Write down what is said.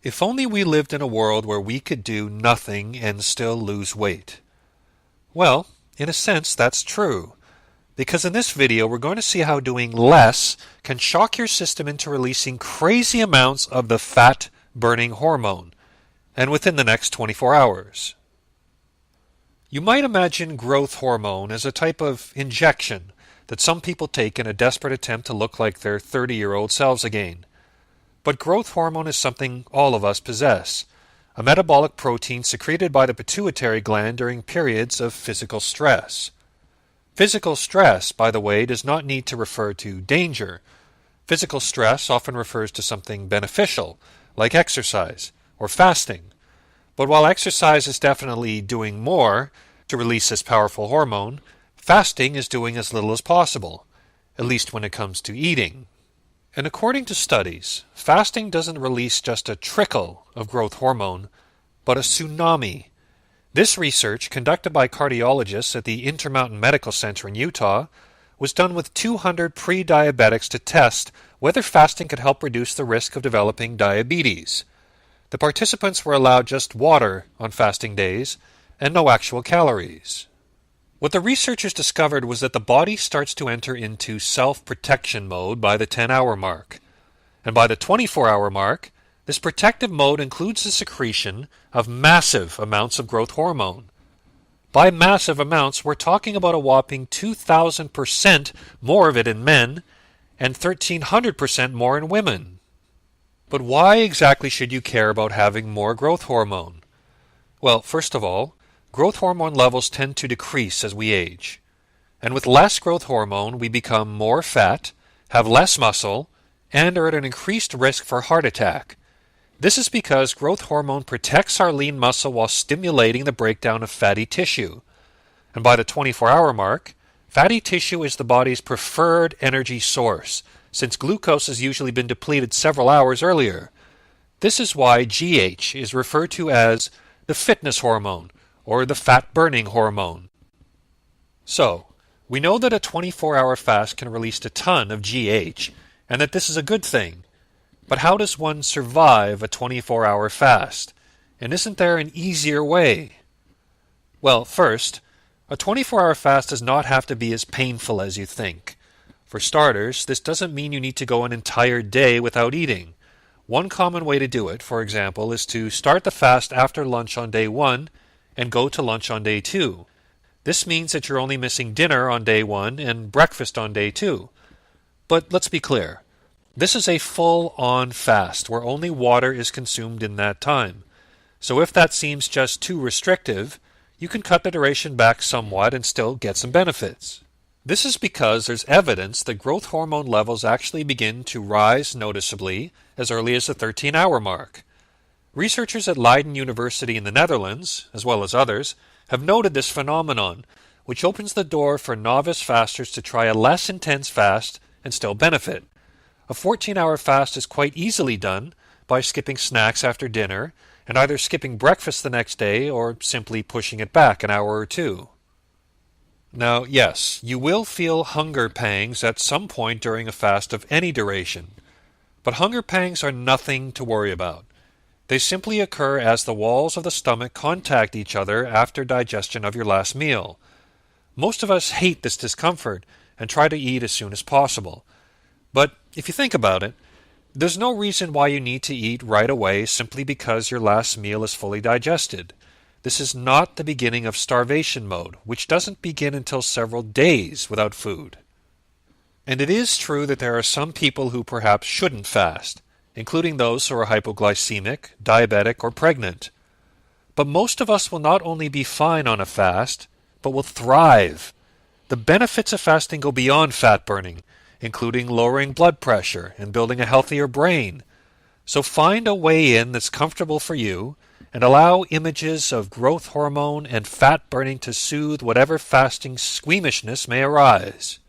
If only we lived in a world where we could do nothing and still lose weight. Well, in a sense, that's true. Because in this video, we're going to see how doing less can shock your system into releasing crazy amounts of the fat-burning hormone, and within the next 24 hours. You might imagine growth hormone as a type of injection that some people take in a desperate attempt to look like their 30-year-old selves again. But growth hormone is something all of us possess, a metabolic protein secreted by the pituitary gland during periods of physical stress. Physical stress, by the way, does not need to refer to danger. Physical stress often refers to something beneficial, like exercise or fasting. But while exercise is definitely doing more to release this powerful hormone, fasting is doing as little as possible, at least when it comes to eating. And according to studies, fasting doesn't release just a trickle of growth hormone, but a tsunami. This research, conducted by cardiologists at the Intermountain Medical Center in Utah, was done with 200 pre-diabetics to test whether fasting could help reduce the risk of developing diabetes. The participants were allowed just water on fasting days and no actual calories. What the researchers discovered was that the body starts to enter into self-protection mode by the 10-hour mark. And by the 24-hour mark, this protective mode includes the secretion of massive amounts of growth hormone. By massive amounts, we're talking about a whopping 2,000% more of it in men and 1,300% more in women. But why exactly should you care about having more growth hormone? Well, first of all, growth hormone levels tend to decrease as we age. And with less growth hormone, we become more fat, have less muscle, and are at an increased risk for heart attack. This is because growth hormone protects our lean muscle while stimulating the breakdown of fatty tissue. And by the 24-hour mark, fatty tissue is the body's preferred energy source, since glucose has usually been depleted several hours earlier. This is why GH is referred to as the fitness hormone, or the fat-burning hormone. So, we know that a 24-hour fast can release a ton of GH, and that this is a good thing. But how does one survive a 24-hour fast? And isn't there an easier way? Well, first, a 24-hour fast does not have to be as painful as you think. For starters, this doesn't mean you need to go an entire day without eating. One common way to do it, for example, is to start the fast after lunch on day 1 and go to lunch on day 2. This means that you're only missing dinner on day 1 and breakfast on day 2. But let's be clear. This is a full-on fast where only water is consumed in that time. So if that seems just too restrictive, you can cut the duration back somewhat and still get some benefits. This is because there's evidence that growth hormone levels actually begin to rise noticeably as early as the 13-hour mark. Researchers at Leiden University in the Netherlands, as well as others, have noted this phenomenon, which opens the door for novice fasters to try a less intense fast and still benefit. A 14-hour fast is quite easily done by skipping snacks after dinner and either skipping breakfast the next day or simply pushing it back an hour or two. Now, yes, you will feel hunger pangs at some point during a fast of any duration, but hunger pangs are nothing to worry about. They simply occur as the walls of the stomach contact each other after digestion of your last meal. Most of us hate this discomfort and try to eat as soon as possible. But if you think about it, there's no reason why you need to eat right away simply because your last meal is fully digested. This is not the beginning of starvation mode, which doesn't begin until several days without food. And it is true that there are some people who perhaps shouldn't fast, including those who are hypoglycemic, diabetic, or pregnant. But most of us will not only be fine on a fast, but will thrive. The benefits of fasting go beyond fat burning, including lowering blood pressure and building a healthier brain. So find a way in that's comfortable for you and allow images of growth hormone and fat burning to soothe whatever fasting squeamishness may arise.